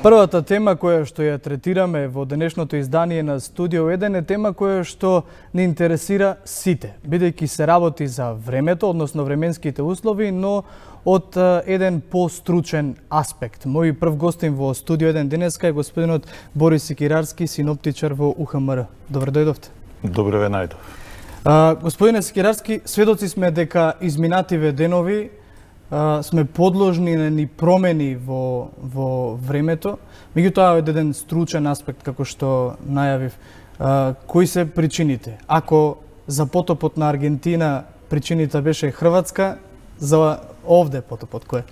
Првата тема која што ја третираме во денешното издание на Студио 1 е тема која што не интересира сите, бидејќи се работи за времето, односно временските услови, но од еден постручен аспект. Мој прв гостин во Студио 1 денеска е господинот Борис Секирарски, синоптичар во УХМР. Добро дојдовте. Добро ве најдов. Господине Секирарски, сведоци сме дека изминативе денови сме подложни на ни промени во времето. Меѓутоа е еден стручен аспект, како што најавив. Кои се причините? Ако за потопот на Аргентина причината беше Хрватска, за овде потопот кој е?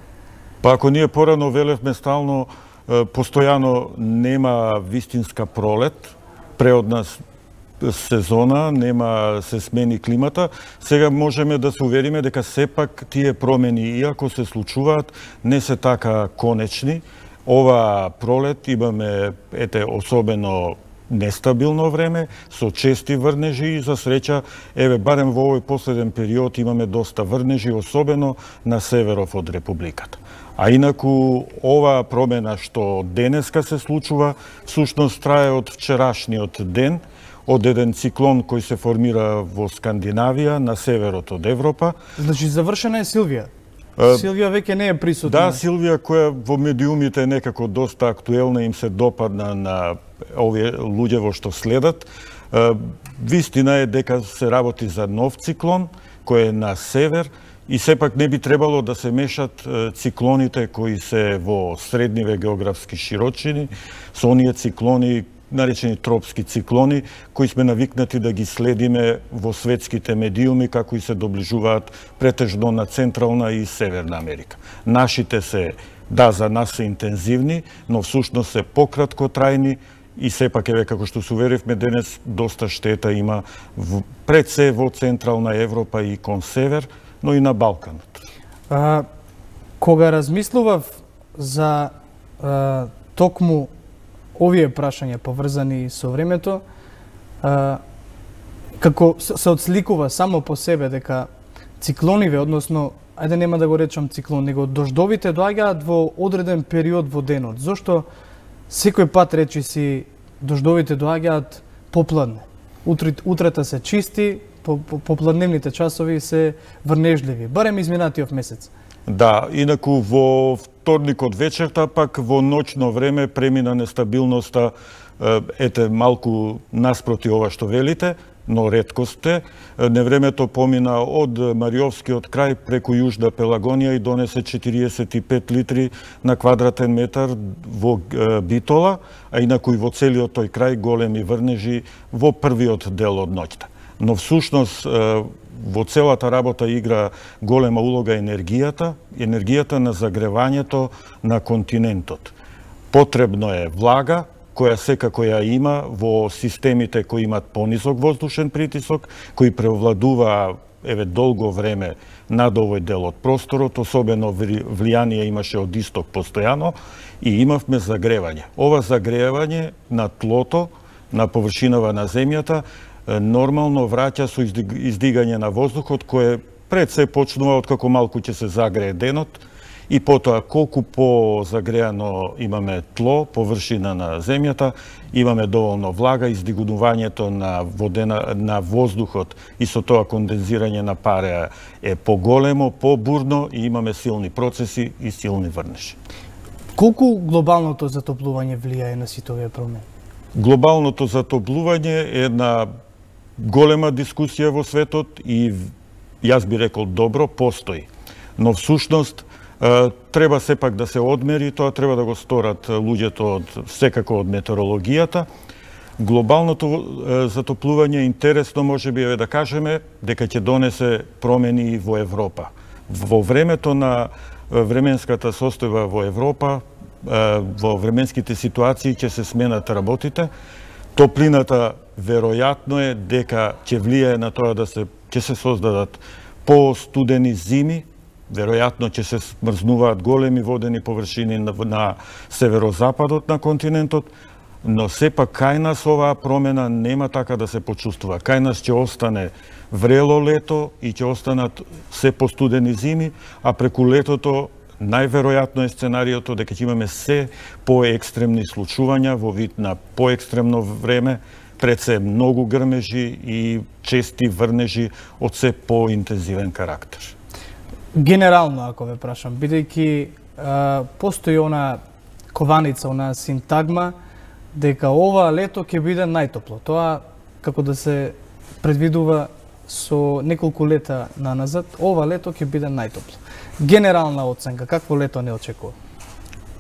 Па ако ние порано велевме стално, постојано нема вистинска пролет, преодна сезона, нема се смени климата, сега можеме да се увериме дека сепак тие промени, иако се случуваат, не се така конечни. Ова пролет имаме особено нестабилно време, со чести врнежи и за среќа, барем во овој последен период имаме доста врнежи, особено на северов од Републиката. А инаку, ова промена што денеска се случува, всушност трае од вчерашниот ден, од еден циклон кој се формира во Скандинавија, на северот од Европа. Значи, завршена е Силвија? Силвија веќе не е присутна? Да, Силвија, која во медиумите некако доста актуелна, им се допадна на овие луѓе во што следат. Вистина е дека се работи за нов циклон, кој е на север, и сепак не би требало да се мешат циклоните кои се во средниве географски широчини, со оние циклони, наречени тропски циклони, кои сме навикнати да ги следиме во светските медиуми, како и се доближуваат претежно на Централна и Северна Америка. Нашите се, да, за нас се интензивни, но всушност се пократкотрајни и сепак како што се уверивме денес, доста штета има пред се во Централна Европа и кон север, но и на Балканот. Кога размислував за токму овие прашања поврзани со времето, како се отсликува само по себе дека циклониве, односно, ајде нема да го речам циклон, него дождовите доаѓаат во одреден период во денот. Зошто секој пат речи си дождовите доаѓаат попладне? Утрата се чисти, попладневните часови се врнежливи, барем изминатиот месец. Да, инаку во вторникот вечерта, пак во ноќно време премина нестабилноста, малку наспроти ова што велите, но реткост е. Невремето помина од Мариовскиот крај преку Јужна Пелагонија и донесе 45 литри на квадратен метар во Битола, а инаку и во целиот тој крај големи врнежи во првиот дел од ноќта. Но всушност во целата работа игра голема улога енергијата на загревањето на континентот. Потребно е влага, која секако ја има во системите кои имат понисок воздушен притисок, кои превладува долго време над овој дел од просторот, особено влијание имаше од исток постојано и имавме загревање. Ова загревање на тлото, на површинава на земјата, нормално враќа со издигање на воздухот, кое пред се почнува од како малку ќе се загрее денот и потоа колку по-загреано имаме тло, површина на земјата, имаме доволно влага, издигнувањето на воздухот и со тоа кондензирање на пареа е поголемо, побурно и имаме силни процеси и силни врнежи. Колку глобалното затоплување влијае на сите овие промени? Глобалното затоплување е една голема дискусија во светот и јас би рекол добро постои. Но всушност треба сепак да се одмери, тоа треба да го сторат луѓето секако од метеорологијата. Глобалното затоплување интересно можеби да кажеме дека ќе донесе промени во Европа. Во времето на временската состојба во Европа, во временските ситуации ќе се сменат работите. Топлината веројатно е дека ќе влијае на тоа да ќе се создадат постудени зими, веројатно ќе се смрзнуваат големи водени површини на северозападот на континентот, но сепак кај нас оваа промена нема така да се почувствува. Кај нас ќе остане врело лето и ќе останат се постудени зими, а преку летото најверојатно е сценариото дека ќе имаме се поекстремни случувања во вид на поекстремно време, пред се многу грмежи и чести врнежи од се поинтензивен карактер. Генерално, ако ве прашам, бидејќи постои она кованица, она синтагма, дека ова лето ќе биде најтопло. Тоа, како да се предвидува со неколку лета наназад, ова лето ќе биде најтопло. Генерална оценка, какво лето не очекува?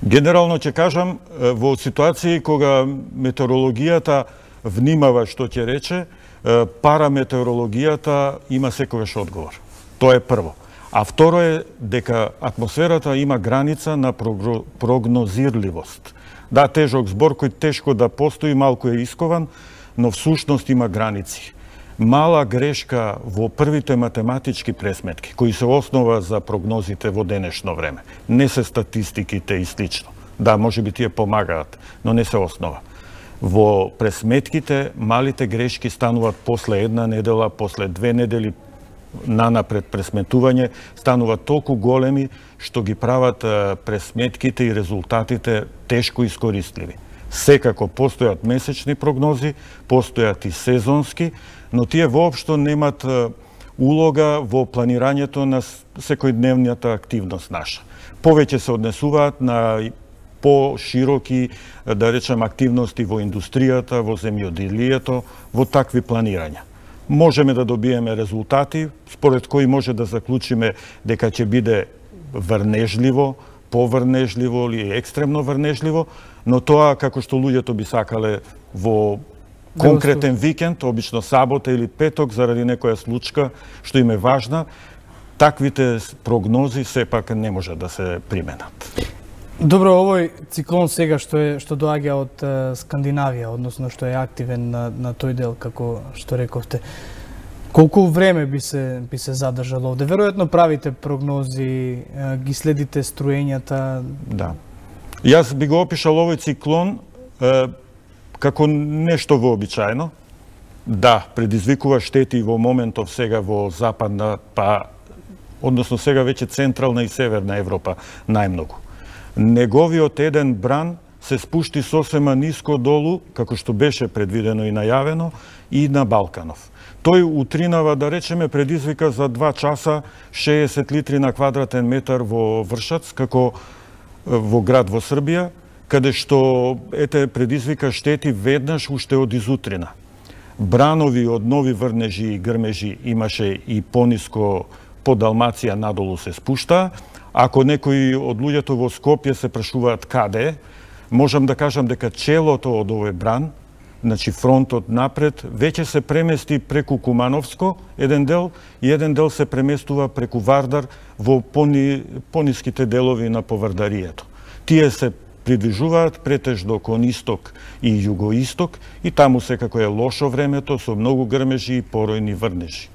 Генерално ќе кажам, во ситуации кога метеорологијата внимава што ќе рече, параметеорологијата има секогаш одговор. Тоа е прво. А второ е дека атмосферата има граница на прогнозирливост. Да, тежок збор кој тешко да постои, малку е искован, но всушност има граници. Мала грешка во првите математички пресметки, кои се основа за прогнозите во денешно време, не се статистиките и слично. Да, може би тие помагаат, но не се основа. Во пресметките малите грешки стануваат после една недела, после 2 недели нанапред пресметување, стануваат толку големи што ги прават пресметките и резултатите тешко искористливи. Секако постојат месечни прогнози, постојат и сезонски, но тие воопшто немат улога во планирањето на секојдневната активност наша. Повеќе се однесуваат на по-широки, да речем, активности во индустријата, во земјоделието, во такви планирања. Можеме да добиеме резултати, според кои може да заклучиме дека ќе биде врнежливо, поврнежливо или екстремно врнежливо, но тоа, како што луѓето би сакале во конкретен викенд, обично сабота или петок, заради некоја случка што им е важна, таквите прогнози сепак не може да се применат. Добро, овој циклон сега што доаѓа од Скандинавија, односно што е активен на тој дел, како што рековте, колку време би се задржало овде? Веројатно правите прогнози, ги следите струењата. Да. Јас би го опишал овој циклон како нешто вообичаено. Да, предизвикува штети во моментов сега во западна, односно сега веќе централна и северна Европа најмногу. Неговиот еден бран се спушти сосема ниско долу, како што беше предвидено и најавено, и на Балканов. Тој утринава, да речеме, предизвика за 2 часа 60 литри на квадратен метар во Вршац, како во град во Србија, каде што предизвика штети веднаш уште од изутрина. Бранови од нови врнежи и грмежи имаше и пониско по Далмација надолу се спушта. Ако некои од луѓето во Скопје се прашуваат каде, можам да кажам дека челото од овој бран, значи фронтот напред, веќе се премести преку Кумановско, еден дел, и еден дел се преместува преку Вардар во пониските делови на Повардарието. Тие се придвижуваат претежно кон исток и југоисток, и таму секако е лошо времето, со многу грмежи и поројни врнежи.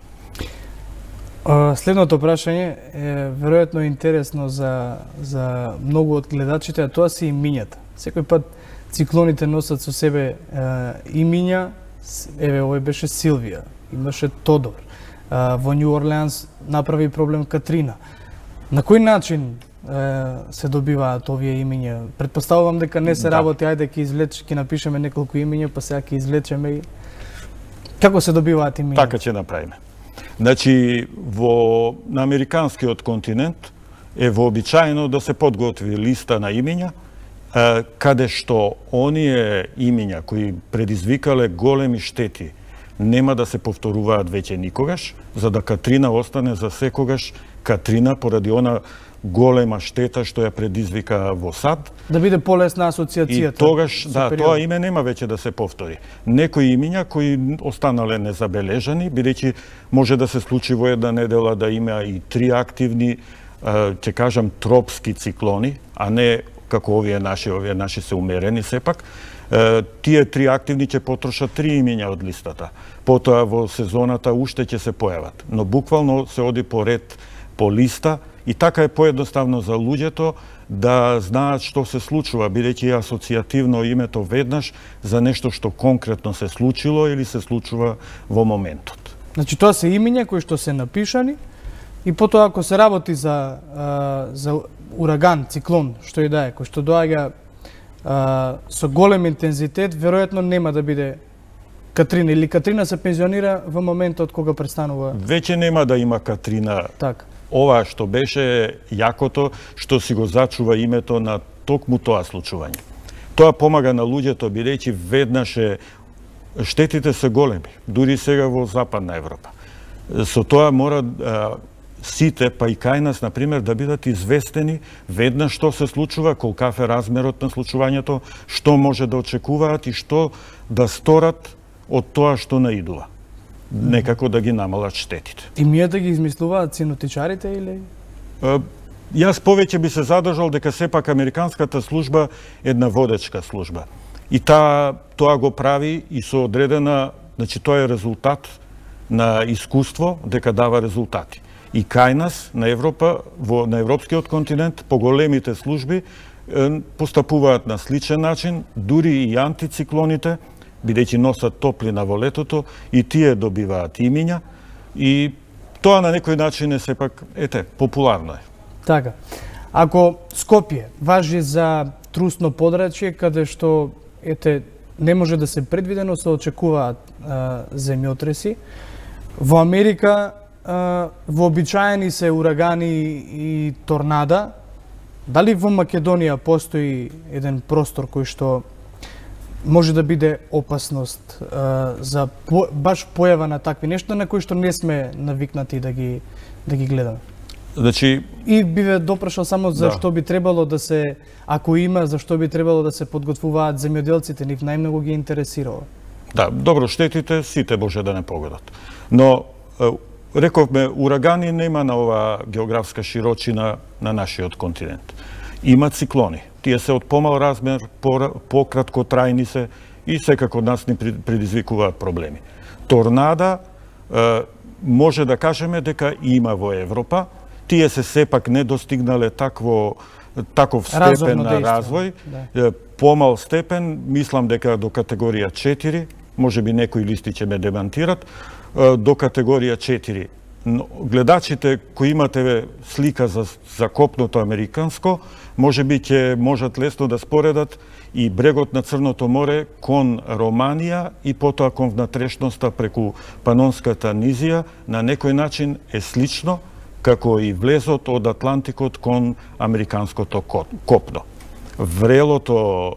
Следното прашање е веројатно интересно за многу од гледачите, а тоа се имињата. Секој пат циклоните носат со себе имиња. Еве, овој беше Силвија, имаше Тодор. Во Њу Орлеанс направи проблем Катрина. На кој начин се добиваат овие имиња? Предпоставувам дека не се работи, ајде ќе напишеме неколку имиња, па сега ќе извлечеме и како се добиваат имиња? Така ќе направиме. Значи, на американскиот континент е вообичаено да се подготви листа на имиња, каде што оние имиња кои предизвикале големи штети нема да се повторуваат веќе никогаш, за да Катрина остане за секогаш Катрина поради она голема штета што ја предизвика во САД. Да биде полесна асоциацијата. И тогаш, да, тоа име нема веќе да се повтори. Некои имиња кои останале незабележани, бидејќи може да се случи во една недела да има и 3 активни, ќе кажам, тропски циклони, а не како овие наши се умерени сепак. Тие 3 активни ќе потрошат 3 имиња од листата. Потоа во сезоната уште ќе се појават. Но буквално се оди по ред по листа, и така е поедноставно за луѓето да знаат што се случува, бидејќи е асоцијативно името веднаш за нешто што конкретно се случило или се случува во моментот. Значи, тоа се имиња кои што се напишани, и потоа ако се работи за ураган, циклон, што и да е, кој што доаѓа со голем интензитет, веројатно нема да биде Катрина, или Катрина се пензионира во моментот кога престанува? Веќе нема да има Катрина. Така. Ова што беше јакото, што си го зачува името на токму тоа случување. Тоа помага на луѓето, бидејќи веднаш штетите се големи, дури сега во Западна Европа. Со тоа мора сите, па и кај нас, например, да бидат известени веднаш што се случува, колкав е размерот на случувањето, што може да очекуваат и што да сторат од тоа што наидува. Некако да ги намалат штетите. И мие да ги измислуваат синоптичарите или? Јас повеќе би се задржал дека сепак американската служба е една водечка служба. И тоа го прави и со одредена, значи тоа е резултат на искуство дека дава резултати. И кај нас, на Европа, на европскиот континент, поголемите служби постапуваат на сличен начин, дури и антициклоните, бидејќи носат топлина во летото, и тие добиваат имиња, и тоа на некој начин е сепак, популарно е. Така. Ако Скопје важи за трусно подрачје, каде што, не може да се предвидено, се очекуваат земјотреси, во Америка вообичаени се урагани и торнада. Дали во Македонија постои еден простор кој што може да биде опасност за баш појава на такви нешта на кои што не сме навикнати да ги гледаме? Значи, и биве допрашал само за што би требало да се, ако има, за што би требало да се подготвуваат земјоделците, нив најмногу ги интересирало. Да, добро, штетите сите може да не погодат. Но рековме, урагани нема на ова географска широчина на нашиот континент. Има циклони. Тие се од помал размер, пократкотрајни се и секако од нас ни предизвикуваат проблеми. Торнада може да кажеме дека има во Европа. Тие се сепак не достигнале таков степен на развој. Помал степен, мислам дека до категорија 4, може би некои листи ќе ме демантират, до категорија 4. Гледачите кои имате слика за копното американско, може би ќе можат лесно да споредат и брегот на Црното море кон Романија и потоа кон внатрешноста преку Панонската низија, на некој начин е слично како и влезот од Атлантикот кон американското копно. Врелото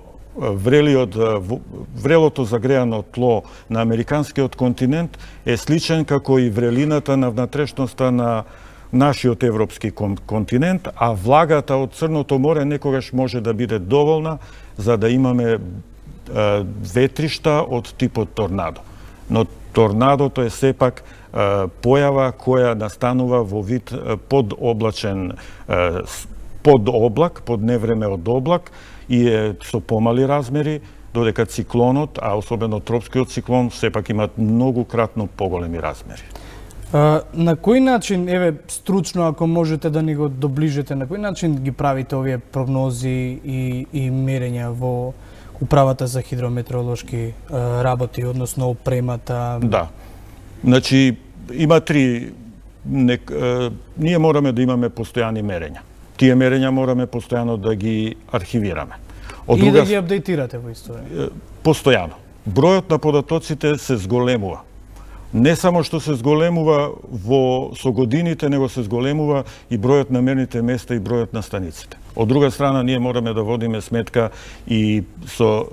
загреано тло на американскиот континент е сличен како и врелината на внатрешноста на нашиот европски континент, а влагата од Црното море некогаш може да биде доволна за да имаме ветришта од типот торнадо. Но торнадото е сепак појава која настанува во вид подоблачен подоблак, под невреме од облак, и е со помали размери, додека циклонот, а особено тропскиот циклон, сепак имаат многукратно поголеми размери. На кој начин, стручно, ако можете да ни го доближите, на кој начин ги правите овие прогнози и мерења во Управата за хидрометеоролошки работи, односно опремата? Да. Значи, има три... Ние мораме да имаме постојани мерења. Тие мерења мораме постојано да ги архивираме. И да ги апдейтирате во исто време? Постојано. Бројот на податоците се зголемува. Не само што се зголемува со годините, него се зголемува и бројот на мерните места и бројот на станиците. Од друга страна, ние мораме да водиме сметка и со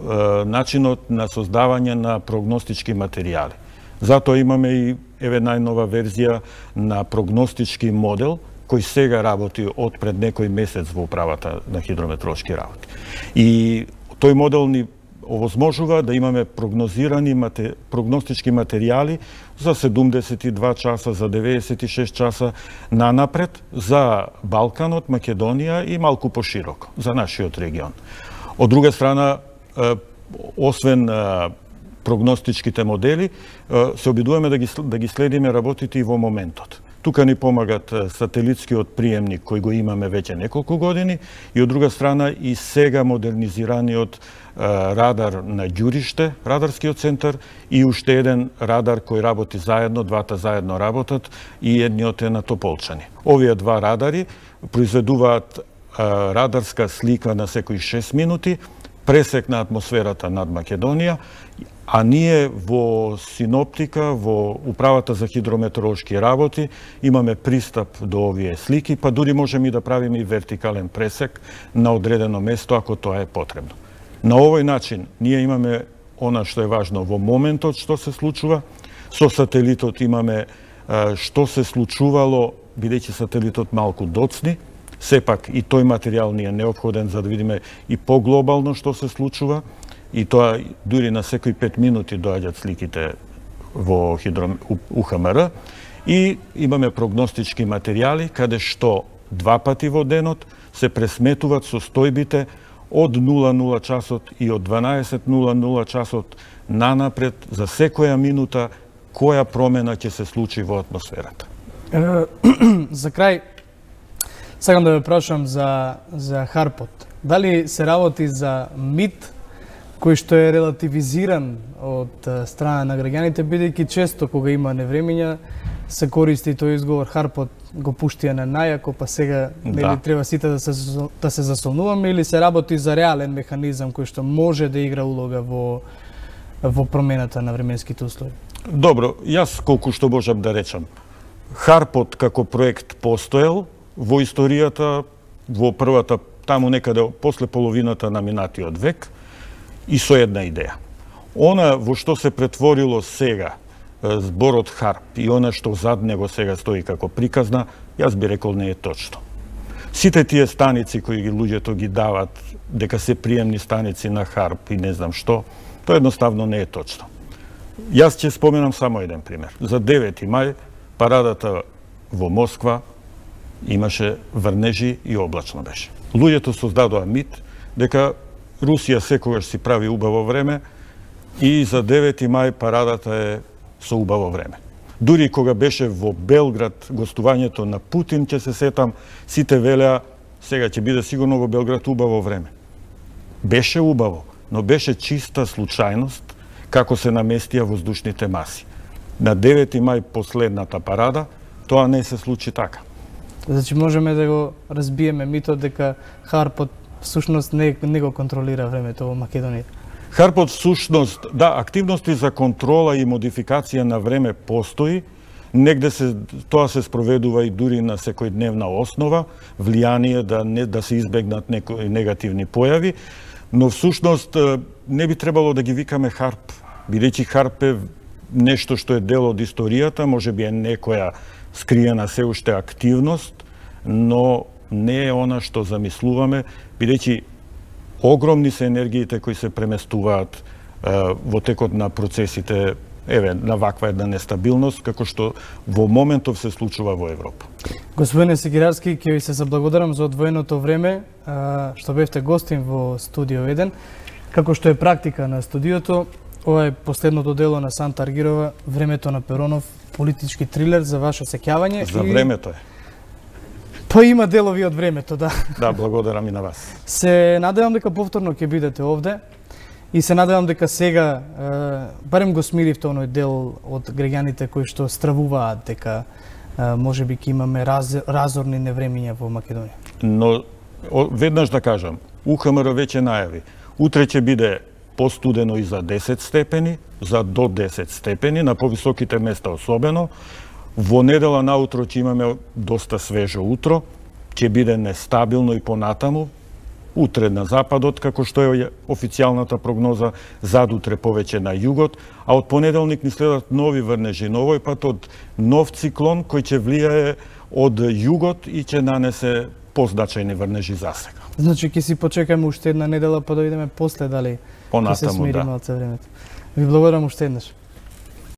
начинот на создавање на прогностички материјали. Затоа имаме и најнова верзија на прогностички модел, кој сега работи од пред некој месец во Управата на хидрометеоролошки работи. И тој модел ни овозможува да имаме прогнозирани прогностички материјали за 72 часа, за 96 часа нанапред за Балканот, Македонија и малку пошироко за нашиот регион. Од друга страна, освен прогностичките модели, се обидуваме да ги следиме работите и во моментот. Тука ни помагат сателитскиот приемник кој го имаме веќе неколку години и од друга страна и сега модернизираниот радар на Ѓуриште, радарскиот центар, и уште еден радар кој работи заедно, двата заедно работат, и едниот е на Тополчани. Овие два радари произведуваат радарска слика на секои 6 минути, пресек на атмосферата над Македонија, а ние во синоптика, во Управата за хидрометеоролошки работи, имаме пристап до овие слики, па дури можеме и да правиме и вертикален пресек на одредено место, ако тоа е потребно. На овој начин, ние имаме она што е важно во моментот што се случува, со сателитот имаме што се случувало, бидејќи сателитот малку доцни, сепак и тој материјал ни е неопходен за да видиме и поглобално што се случува, и тоа дури на секои 5 минути доаѓаат сликите во УХМР, и имаме прогностички материјали каде што 2 пати во денот се пресметуваат состојбите од 00 часот и од 12:00 часот нанапред за секоја минута која промена ќе се случи во атмосферата. За крај, сакам да ве прашам за Харпот. Дали се работи за мит кој што е релативизиран од страна на граѓаните, бидејќи често кога има невремиња се користи тој изговор Харпот го пуштија на најако, па сега нели треба сите да се засолнуваме, или се работи за реален механизам кој што може да игра улога во промената на временските услови? Добро, јас колку што можам да речам. Харпот како проект постоел во историјата, во првата, таму некаде после половината на минатиот век, и со една идеја. Она во што се претворило сега зборот Харп и она што зад него сега стои како приказна, јас би рекол не е точно. Сите тие станици кои луѓето ги дават дека се приемни станици на Харп и не знам што, тоа едноставно не е точно. Јас ќе споменам само еден пример. За 9. мај парадата во Москва имаше врнежи и облачно беше. Луѓето создадоа мит дека Русија секогаш си прави убаво време и за 9. мај парадата е со убаво време. Дури кога беше во Белград гостувањето на Путин, ќе се сетам, сите велеа сега ќе биде сигурно во Белград убаво време. Беше убаво, но беше чиста случајност како се наместија воздушните маси. На 9. мај последната парада, тоа не се случи така. Значи можеме да го разбиеме митот дека Харпот всушност не го контролира времето во Македонија. Харпот всушност, да, активности за контрола и модификација на време постои, негде тоа се спроведува и дури на секојдневна основа, влијание да се избегнат некои негативни појави, но всушност не би требало да ги викаме Харп, бидејќи Харп е нешто што е дел од историјата, можеби е некоја скриена се уште активност, но не е она што замислуваме, бидејќи огромни се енергиите кои се преместуваат во текот на процесите, на ваква една нестабилност, како што во моментов се случува во Европа. Господине Секирарски, ќе ви се заблагодарам за одвоеното време, што бевте гостин во Студио 1. Како што е практика на студиото, ова е последното дело на Санта Аргирова, Времето на Перонов, политички трилер за ваше сеќавање. За времето е. Па има делови од времето, да. Да, благодарам и на вас. Се надевам дека повторно ќе бидете овде и се надевам дека сега барем го смиривте оној дел од граѓаните кои што стравуваат дека можеби ќе имаме разорни невремиња во Македонија. Но веднаш да кажам, УХМР веќе најави, утре ќе биде постудено и за 10 степени, за до 10 степени, на повисоките места особено. Во недела наутро ќе имаме доста свежо утро, ќе биде нестабилно и понатаму. Утре на западот, како што е официјалната прогноза, задутре повеќе на југот, а од понеделник ни следат нови врнежи, но овој пат од нов циклон кој ќе влијае од југот и ќе нанесе позначајни врнежи за сега. Значи ќе си почекаме уште една недела па да видиме после дали ќе се смири малце времето. Ви благодарам уште еднаш.